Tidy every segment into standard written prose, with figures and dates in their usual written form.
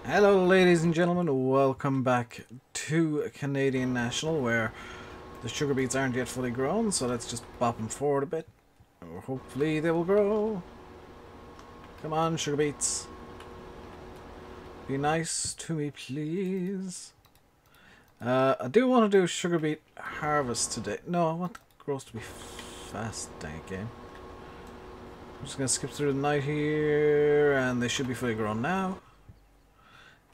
Hello ladies and gentlemen, welcome back to Canadian National, where the sugar beets aren't yet fully grown, so let's just bop them forward a bit. Hopefully they will grow. Come on, sugar beets. Be nice to me, please. I do want to do sugar beet harvest today. No, I want the growth to be fast, dang it, game. I'm just going to skip through the night here, and they should be fully grown now.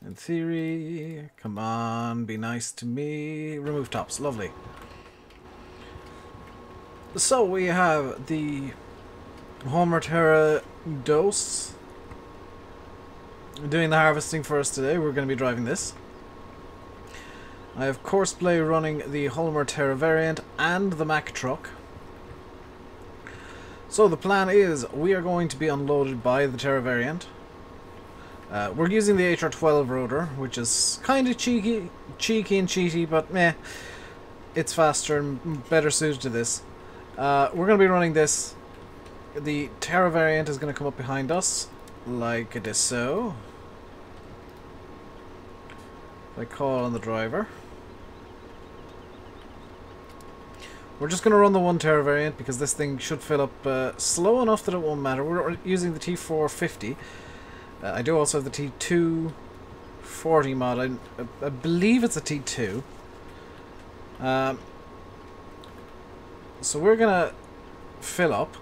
In theory, come on, be nice to me. Remove tops, lovely. So we have the Homer Terra dose. Doing the harvesting for us today. We're going to be driving this. I have courseplay running the Homer Terra variant and the Mack truck. So the plan is we are going to be unloaded by the Terra variant. We're using the HR12 rotor, which is kind of cheeky and cheaty, but meh, it's faster and better suited to this. We're going to be running this. The Terra variant is going to come up behind us, like this so. I call on the driver. We're just going to run the one Terra variant because this thing should fill up slow enough that it won't matter. We're using the T450. I do also have the T240 mod. I believe it's a T2. So we're gonna fill up.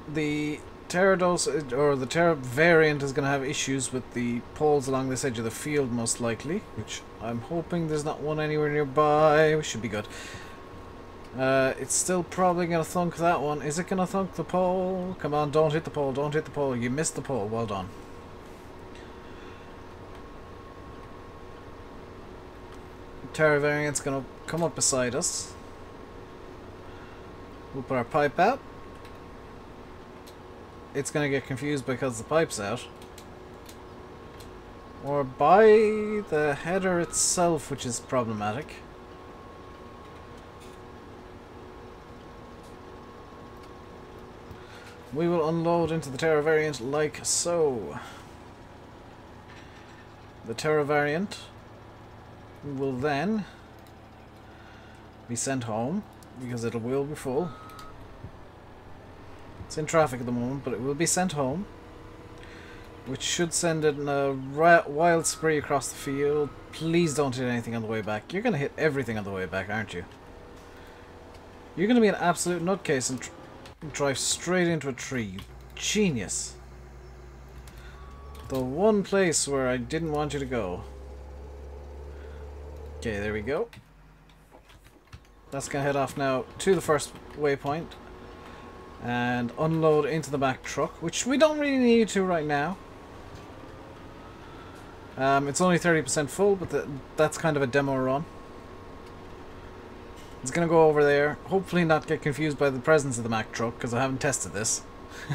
The Terra dose, or the Terra variant, is gonna have issues with the poles along this edge of the field, most likely. Which I'm hoping there's not one anywhere nearby. We should be good. It's still probably gonna thunk that one. Is it gonna thunk the pole? Come on, don't hit the pole. Don't hit the pole. You missed the pole. Well done. Terra variant's gonna come up beside us. We'll put our pipe out. It's gonna get confused because the pipe's out. Or by the header itself, which is problematic. We will unload into the Terra variant like so. The Terra variant will then be sent home because it will be full. It's in traffic at the moment, but it will be sent home, which should send it in a wild spree across the field. Please don't hit anything on the way back. You're going to hit everything on the way back, aren't you? You're going to be an absolute nutcase and drive straight into a tree. You genius. The one place where I didn't want you to go. Okay, there we go. That's going to head off now to the first waypoint and unload into the Mack truck, which we don't really need to right now. It's only 30% full, but that's kind of a demo run. It's going to go over there, hopefully not get confused by the presence of the Mack truck, because I haven't tested this.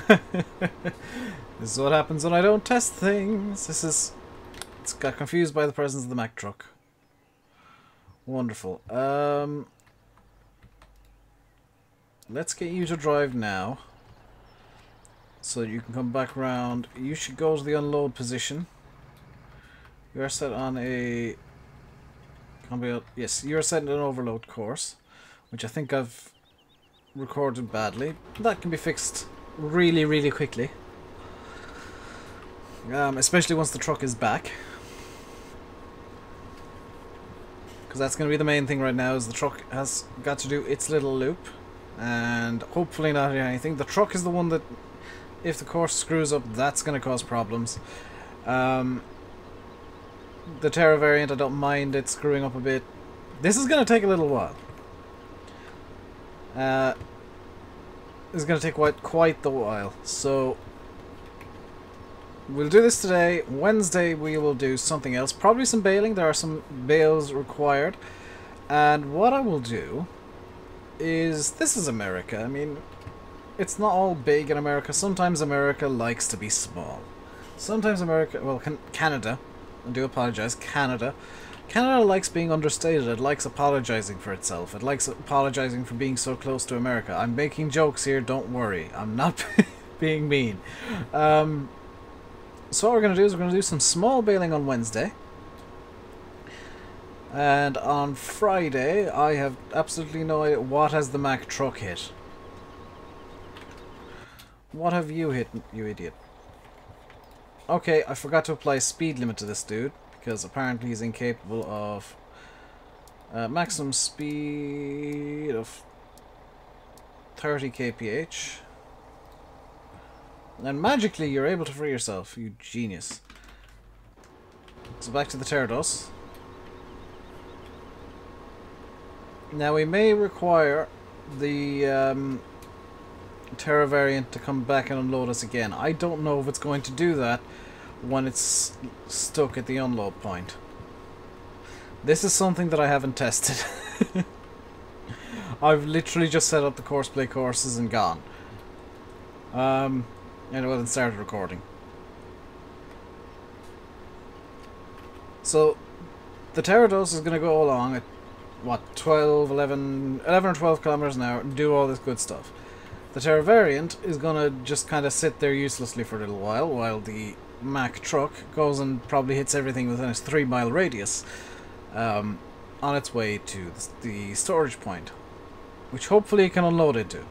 This is what happens when I don't test things. It's got confused by the presence of the Mack truck. Wonderful. Let's get you to drive now, so that you can come back around. You should go to the unload position. You are set on a... Yes, you are set in an overload course, which I think I've recorded badly. That can be fixed really, really quickly. Especially once the truck is back. Because that's going to be the main thing right now, is the truck has got to do its little loop. And hopefully not hit anything. The truck is the one that, if the course screws up, that's going to cause problems. The Terra variant, I don't mind it screwing up a bit. This is going to take a little while. It's going to take quite the while. So we'll do this today. Wednesday we will do something else. Probably some baling. There are some bales required. And what I will do is... This is America. I mean, it's not all big in America. Sometimes America likes to be small. Sometimes America... Well, Canada. I do apologize. Canada likes being understated. It likes apologizing for itself. It likes apologizing for being so close to America. I'm making jokes here. Don't worry. I'm not being mean. So what we're going to do is we're going to do some small baling on Wednesday. And on Friday, I have absolutely no idea. What has the Mack truck hit? What have you hit, you idiot? Okay, I forgot to apply a speed limit to this dude, because apparently he's incapable of maximum speed of 30 kph. And magically you're able to free yourself, you genius. So back to the Terrados. Now we may require the Terra variant to come back and unload us again. I don't know if it's going to do that when it's stuck at the unload point. This is something that I haven't tested. I've literally just set up the courseplay courses and gone. And well, then started recording. So the Terrados is going to go along at what, 11 or 12 kilometers an hour and do all this good stuff. The Terra variant is going to just kind of sit there uselessly for a little while the Mack truck goes and probably hits everything within a 3-mile radius on its way to the storage point, which hopefully it can unload into.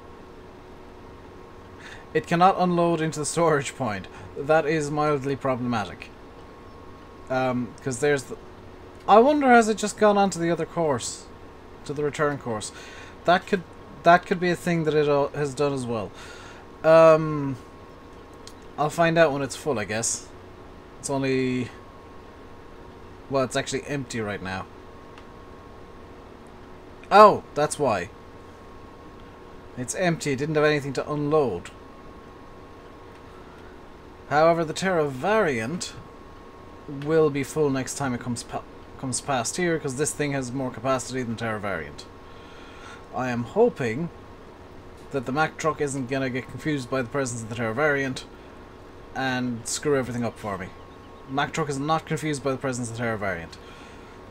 It cannot unload into the storage point. That is mildly problematic. Because there's the... I wonder, has it just gone on to the other course? To the return course? That could be a thing that it has done as well. I'll find out when it's full, I guess. It's only... Well, it's actually empty right now. Oh, that's why. It's empty. It didn't have anything to unload. However, the Terra variant will be full next time it comes past here, because this thing has more capacity than Terra variant. I am hoping that the Mack truck isn't going to get confused by the presence of the Terra variant and screw everything up for me. Mack truck is not confused by the presence of the Terra variant.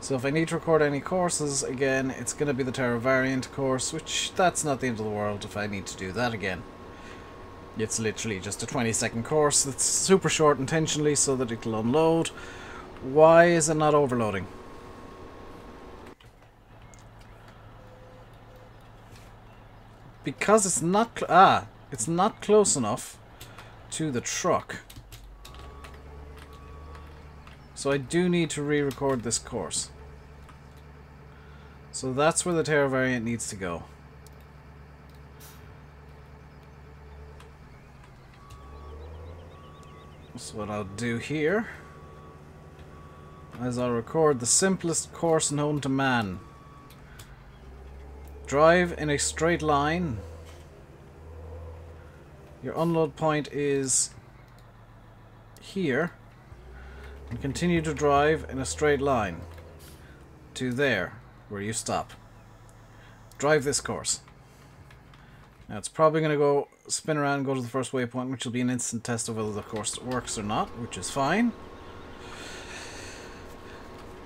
So if I need to record any courses again, it's going to be the Terra variant course, which that's not the end of the world if I need to do that again. It's literally just a 20-second course that's super short intentionally so that it'll unload. Why is it not overloading? Because it's not it's not close enough to the truck. So I do need to re-record this course. So that's where the Terra variant needs to go. So what I'll do here is I'll record the simplest course known to man. Drive in a straight line. Your unload point is here. And continue to drive in a straight line to there, where you stop. Drive this course. Now it's probably going to go spin around and go to the first waypoint, which will be an instant test of whether the course works or not, which is fine.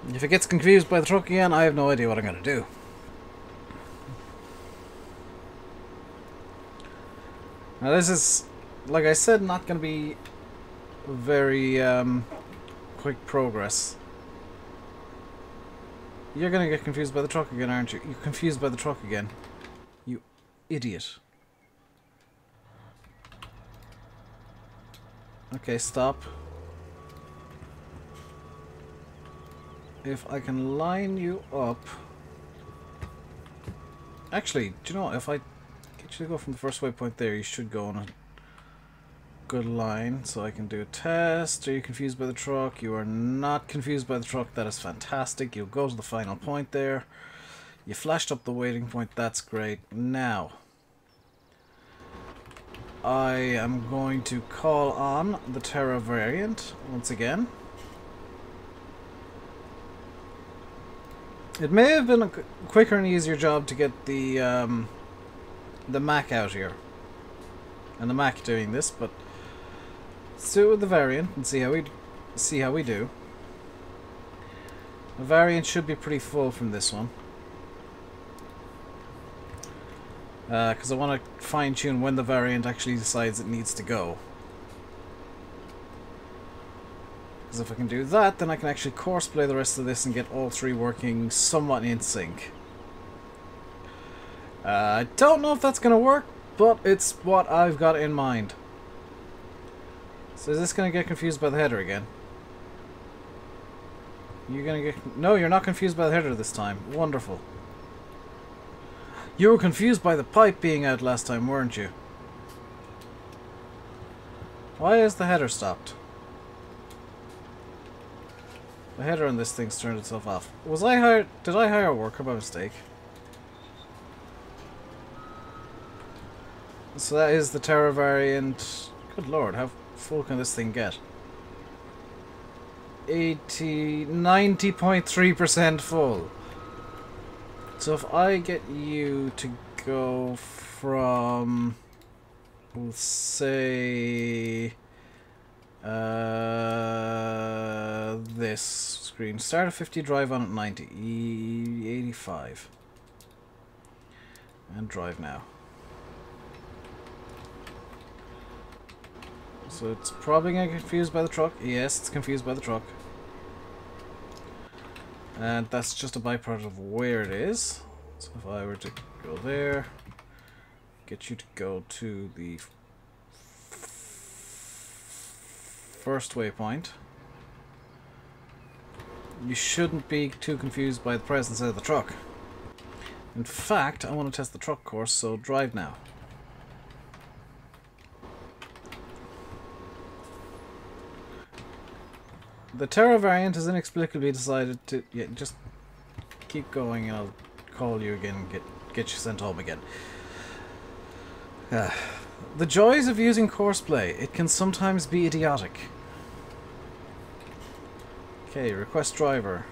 If it gets confused by the truck again, I have no idea what I'm going to do. Now this is, like I said, not going to be very quick progress. You're going to get confused by the truck again, aren't you? You're confused by the truck again. You idiot. Okay, stop. If I can line you up... Actually, do you know what? If I get you to go from the first waypoint there, you should go on a good line. So I can do a test. Are you confused by the truck? You are not confused by the truck. That is fantastic. You'll go to the final point there. You flashed up the waiting point. That's great. Now... I am going to call on the Terra variant once again. It may have been a quicker and easier job to get the Mack out here, and the Mack doing this, but let's do it with the variant and see how we do. The variant should be pretty full from this one. Because I want to fine-tune when the variant actually decides it needs to go. Because if I can do that, then I can actually courseplay the rest of this and get all three working somewhat in sync. I don't know if that's going to work, but it's what I've got in mind. So is this going to get confused by the header again? You're going to get... No, you're not confused by the header this time. Wonderful. You were confused by the pipe being out last time, weren't you? Why is the header stopped? The header on this thing's turned itself off. Was I hired? Did I hire a worker by mistake? So that is the Terra variant. Good lord, how full can this thing get? 90.3% full. So if I get you to go from, we'll say, this screen, start at 50, drive on at 90, 85, and drive now. So it's probably going to get confused by the truck. Yes, it's confused by the truck. And that's just a byproduct of where it is. So if I were to go there, get you to go to the first waypoint, you shouldn't be too confused by the presence of the truck. In fact, I want to test the truck course, so drive now. The Terra variant has inexplicably decided to... Yeah, just keep going and I'll call you again and get you sent home again. The joys of using courseplay. It can sometimes be idiotic. Okay, request driver.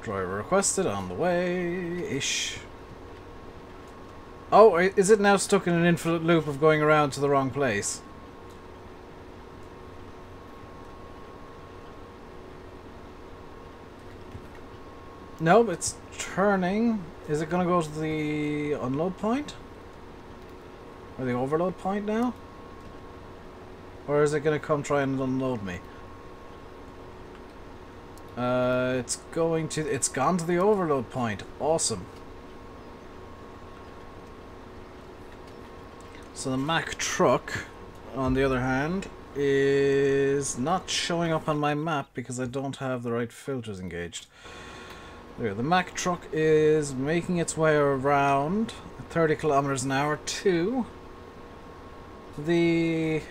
Driver requested, on the way-ish. Oh, is it now stuck in an infinite loop of going around to the wrong place? Nope, it's turning. Is it going to go to the unload point? Or the overload point now? Or is it going to come try and unload me? It's going to... It's gone to the overload point. Awesome. So the Mack truck, on the other hand, is not showing up on my map because I don't have the right filters engaged. There, the Mack truck is making its way around at 30 kilometers an hour to the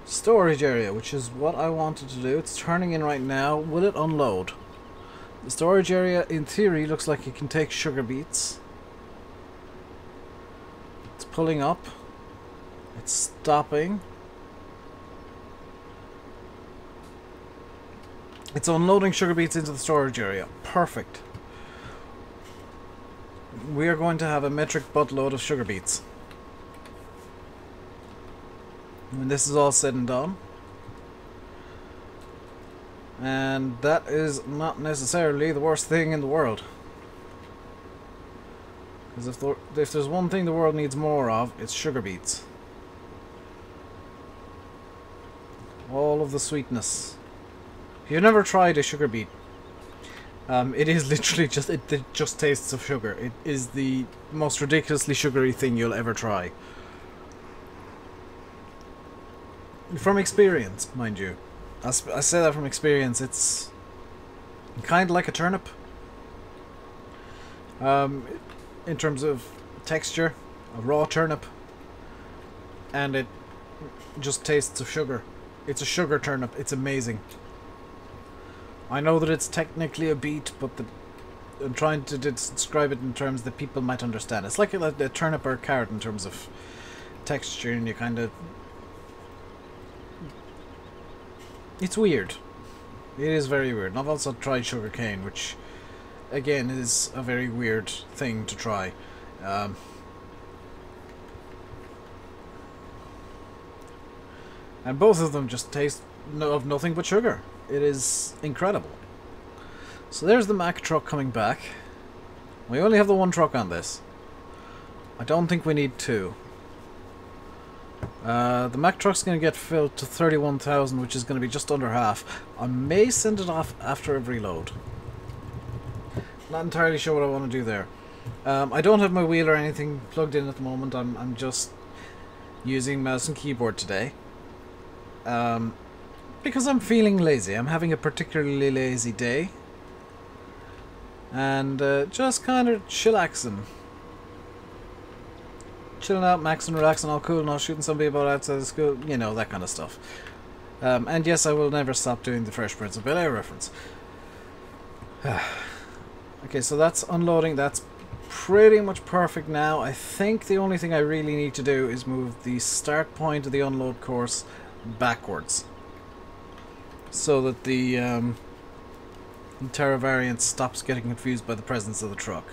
storage area, which is what I wanted to do. It's turning in right now. Will it unload? The storage area, in theory, looks like it can take sugar beets. It's pulling up. It's stopping. It's unloading sugar beets into the storage area. Perfect. We are going to have a metric buttload of sugar beets when this is all said and done. And that is not necessarily the worst thing in the world. Because if there's one thing the world needs more of, it's sugar beets. All of the sweetness. If you've never tried a sugar beet, it is literally just, it just tastes of sugar. It is the most ridiculously sugary thing you'll ever try. From experience, mind you. I say that from experience. It's kind of like a turnip. In terms of texture, a raw turnip. And it just tastes of sugar. It's a sugar turnip. It's amazing. I know that it's technically a beet, but I'm trying to describe it in terms that people might understand. It's like a turnip or a carrot in terms of texture, and you kind of... It's weird. It is very weird. And I've also tried sugar cane, which, again, is a very weird thing to try. And both of them just taste of nothing but sugar. It is incredible. So there's the Mack truck coming back. We only have the one truck on this. I don't think we need two. The Mack truck's going to get filled to 31,000, which is going to be just under half. I may send it off after every load. Not entirely sure what I want to do there. I don't have my wheel or anything plugged in at the moment. I'm just using mouse and keyboard today. Because I'm feeling lazy. I'm having a particularly lazy day. And just kind of chillaxing. Chilling out, maxing, relaxing, all cool, not shooting somebody about outside of school, you know, that kind of stuff. And yes, I will never stop doing the Fresh Prince of Bel-Air reference. Okay, so that's unloading. That's pretty much perfect now. I think the only thing I really need to do is move the start point of the unload course backwards, so that the Terra variant stops getting confused by the presence of the truck.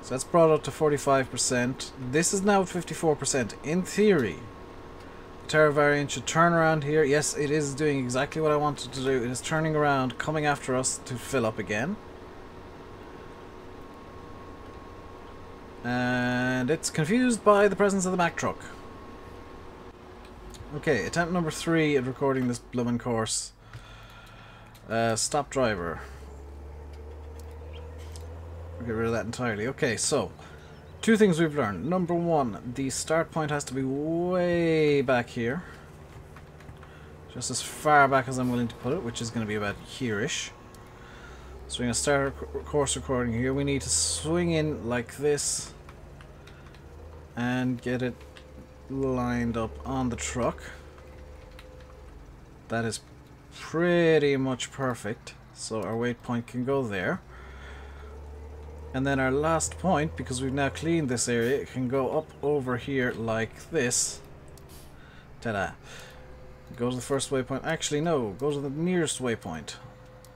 So that's brought up to 45%. This is now 54%. In theory, the Terra variant should turn around here. Yes, it is doing exactly what I wanted to do. It is turning around, coming after us to fill up again. And it's confused by the presence of the Mack truck. Okay, attempt number 3 at recording this bloomin' course. Stop driver. Get rid of that entirely. Okay, so 2 things we've learned. Number 1, the start point has to be way back here. Just as far back as I'm willing to put it, which is going to be about here-ish. So we're going to start our course recording here. We need to swing in like this and get it lined up on the truck. That is pretty much perfect. So our waypoint can go there. And then our last point, because we've now cleaned this area, it can go up over here like this. Ta-da. Go to the first waypoint. Actually, no. Go to the nearest waypoint,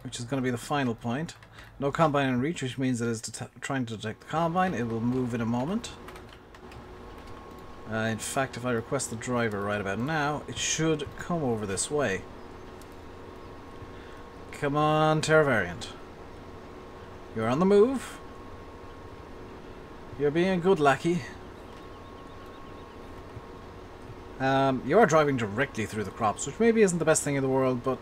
which is going to be the final point. No combine in reach, which means it is trying to detect the combine. It will move in a moment. In fact, if I request the driver right about now, it should come over this way. Come on, Terra variant. You're on the move. You're being a good lackey. You are driving directly through the crops, which maybe isn't the best thing in the world, but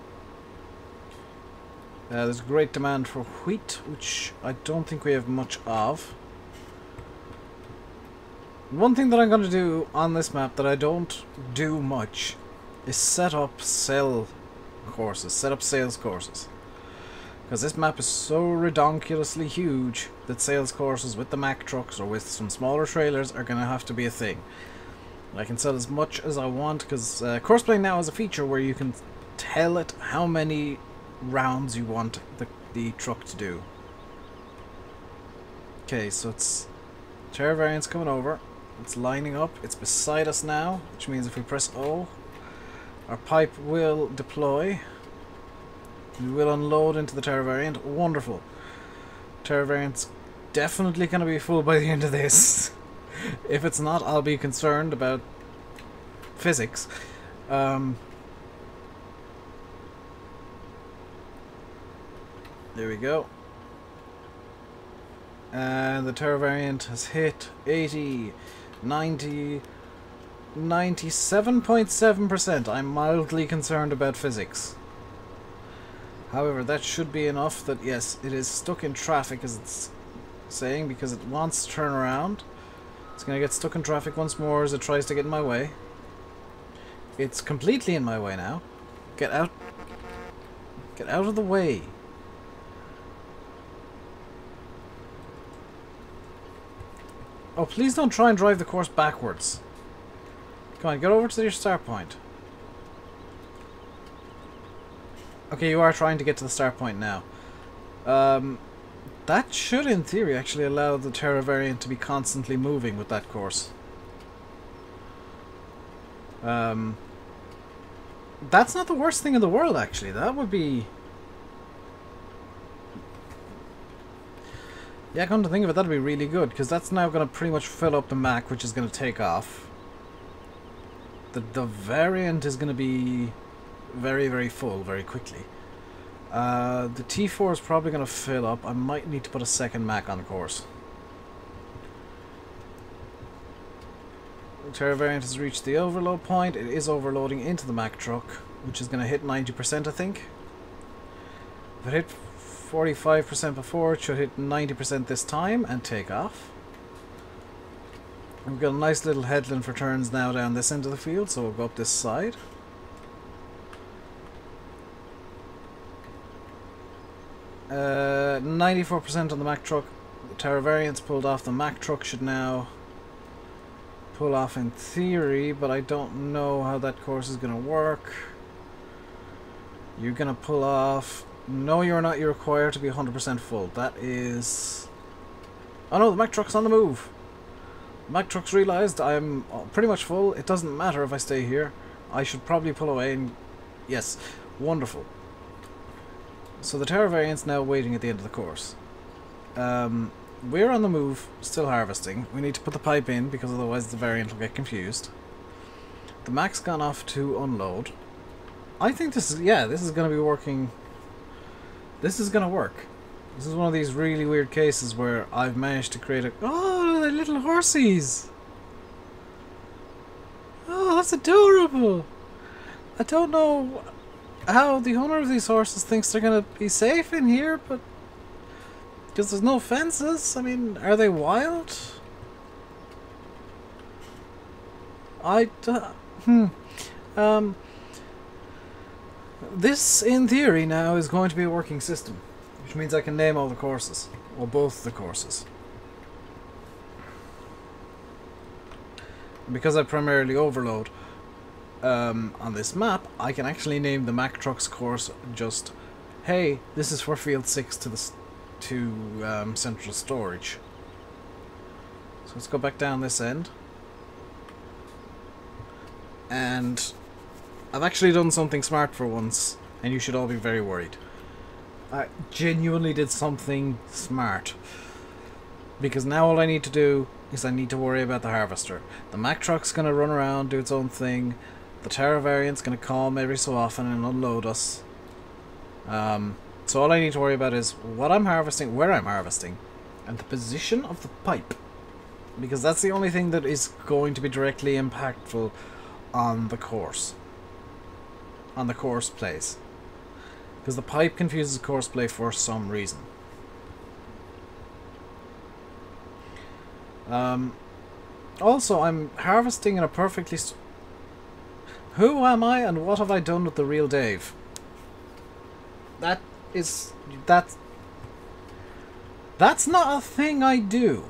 there's great demand for wheat, which I don't think we have much of. One thing that I'm going to do on this map that I don't do much is set up sales courses. Because this map is so redonkulously huge that sales courses with the Mack trucks or with some smaller trailers are going to have to be a thing. I can sell as much as I want, because courseplay now has a feature where you can tell it how many rounds you want the truck to do. Okay, so it's Terra variant's coming over. It's lining up. It's beside us now, which means if we press O, our pipe will deploy. We will unload into the Terra variant. Wonderful. Terra variant's definitely going to be full by the end of this. If it's not, I'll be concerned about physics. There we go. And the Terra variant has hit 80, 90, 97.7%. I'm mildly concerned about physics. However, that should be enough that, yes, it is stuck in traffic, as it's saying, because it wants to turn around. It's going to get stuck in traffic once more as it tries to get in my way. It's completely in my way now. Get out. Get out of the way. Oh, please don't try and drive the course backwards. Come on, get over to your start point. Okay, you are trying to get to the start point now. That should, in theory, actually allow the Terra variant to be constantly moving with that course. That's not the worst thing in the world, actually. That would be... Yeah, come to think of it, that'd be really good, because that's now going to pretty much fill up the Mack, which is going to take off. The variant is going to be very, very full very quickly. The T4 is probably going to fill up. I might need to put a second Mack on course. Terra variant has reached the overload point. It is overloading into the Mack truck, which is going to hit 90%, I think. If it hit 45% before, it should hit 90% this time and take off. We've got a nice little headland for turns now down this end of the field, so we'll go up this side. Uh, 94% on the Mack truck. The Terra variant's pulled off. The Mack truck should now pull off in theory, but I don't know how that course is going to work. You're going to pull off. No, you're not. You're required to be 100% full. That is... Oh no, the Mack truck's on the move. The Mack truck's realised I'm pretty much full. It doesn't matter if I stay here. I should probably pull away and... Yes, wonderful. So the Terra variant's now waiting at the end of the course. We're on the move, still harvesting. We need to put the pipe in because otherwise the variant will get confused. The Mack's gone off to unload. I think this is, yeah, this is going to be working. This is going to work. This is one of these really weird cases where I've managed to create a... Oh, they're little horsies! Oh, that's adorable! I don't know how the owner of these horses thinks they're going to be safe in here, but... Because there's no fences. I mean, are they wild? This, in theory, now is going to be a working system, which means I can name all the courses, or both the courses. Because I primarily overload on this map, I can actually name the Mack Trucks course just, hey, this is for Field 6 to Central Storage. So let's go back down this end. And I've actually done something smart for once, and you should all be very worried. I genuinely did something smart. Because now all I need to do is I need to worry about the harvester. The Mack Truck's going to run around, do its own thing. The Terra variant's going to come every so often and unload us. So all I need to worry about is what I'm harvesting, where I'm harvesting, and the position of the pipe. Because that's the only thing that is going to be directly impactful on the course. On the course plays. Because the pipe confuses course play for some reason. Also, I'm harvesting in a perfectly... Who am I and what have I done with the real Dave? That's not a thing I do.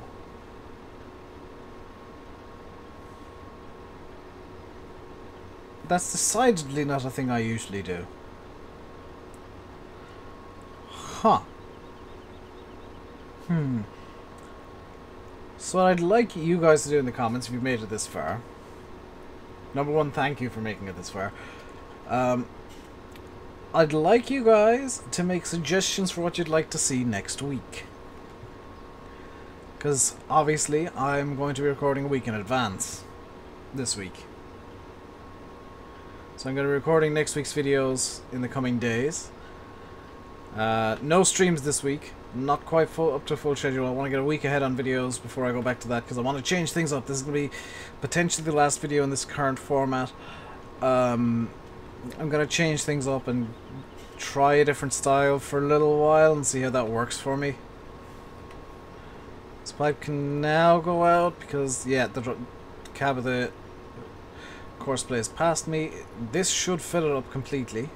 That's decidedly not a thing I usually do. Huh. So what I'd like you guys to do in the comments, if you've made it this far. Number one, thank you for making it this far. I'd like you guys to make suggestions for what you'd like to see next week. Because obviously I'm going to be recording a week in advance this week. So I'm going to be recording next week's videos in the coming days. No streams this week. Not quite up to full schedule. I want to get a week ahead on videos before I go back to that because I want to change things up. This is going to be potentially the last video in this current format. I'm going to change things up and try a different style for a little while and see how that works for me. This pipe can now go out because, yeah, the cab of the course play has passed me. This should fill it up completely.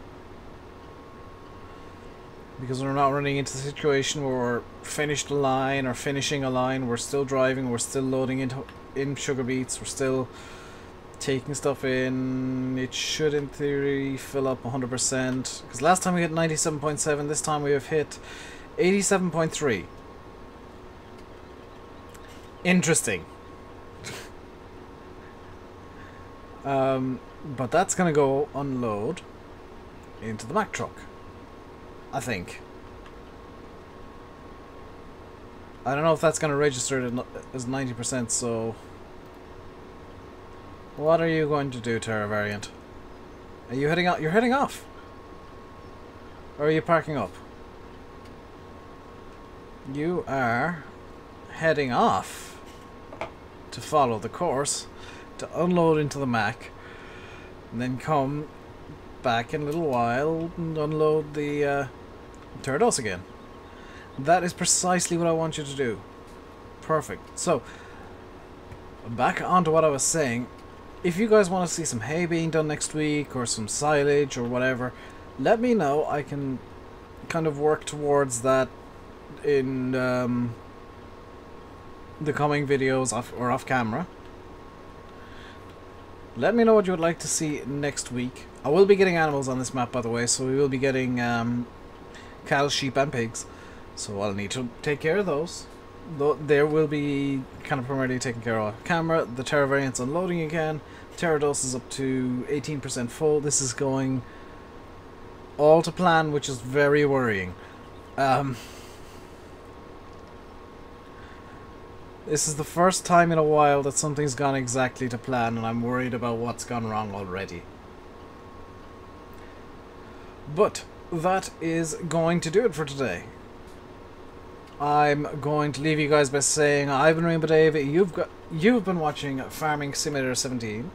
Because we're not running into the situation where we're finished a line or finishing a line, we're still driving, we're still loading in sugar beets, we're still taking stuff in. It should in theory fill up 100%. Because last time we hit 97.7, this time we have hit 87.3. Interesting. But that's gonna go unload into the Mack truck, I think. I don't know if that's going to register it as 90%, so... What are you going to do, Terra variant? Are you heading out? You're heading off! Or are you parking up? You are heading off to follow the course to unload into the Mac, and then come back in a little while and unload the Gyarados again. That is precisely what I want you to do. Perfect. So, back onto what I was saying. If you guys want to see some hay being done next week, or some silage, or whatever, let me know. I can kind of work towards that in the coming videos off camera. Let me know what you would like to see next week. I will be getting animals on this map, by the way, so we will be getting cows, sheep, and pigs. So I'll need to take care of those. There will be kind of primarily taken care of off camera. The Terra variant's unloading again. Gyarados is up to 18% full. This is going all to plan, which is very worrying. This is the first time in a while that something's gone exactly to plan, and I'm worried about what's gone wrong already. But that is going to do it for today. I'm going to leave you guys by saying I've been RainbowDave. You've been watching Farming Simulator 17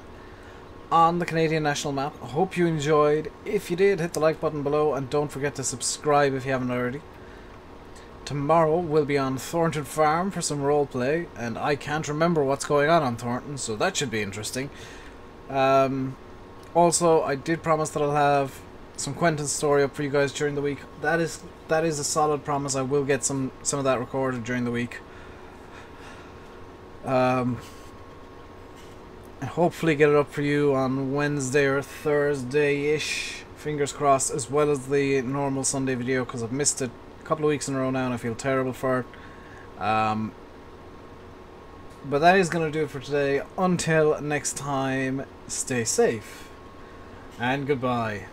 on the Canadian national map. I hope you enjoyed. If you did, hit the like button below, and don't forget to subscribe if you haven't already. Tomorrow we'll be on Thornton Farm for some roleplay, and I can't remember what's going on Thornton, so that should be interesting. Also, I did promise that I'll have some Quentin's story up for you guys during the week. That is a solid promise. I will get some of that recorded during the week. And hopefully get it up for you on Wednesday or Thursday-ish. Fingers crossed, as well as the normal Sunday video, because I've missed it a couple of weeks in a row now and I feel terrible for it. But that is going to do it for today. Until next time, stay safe and goodbye.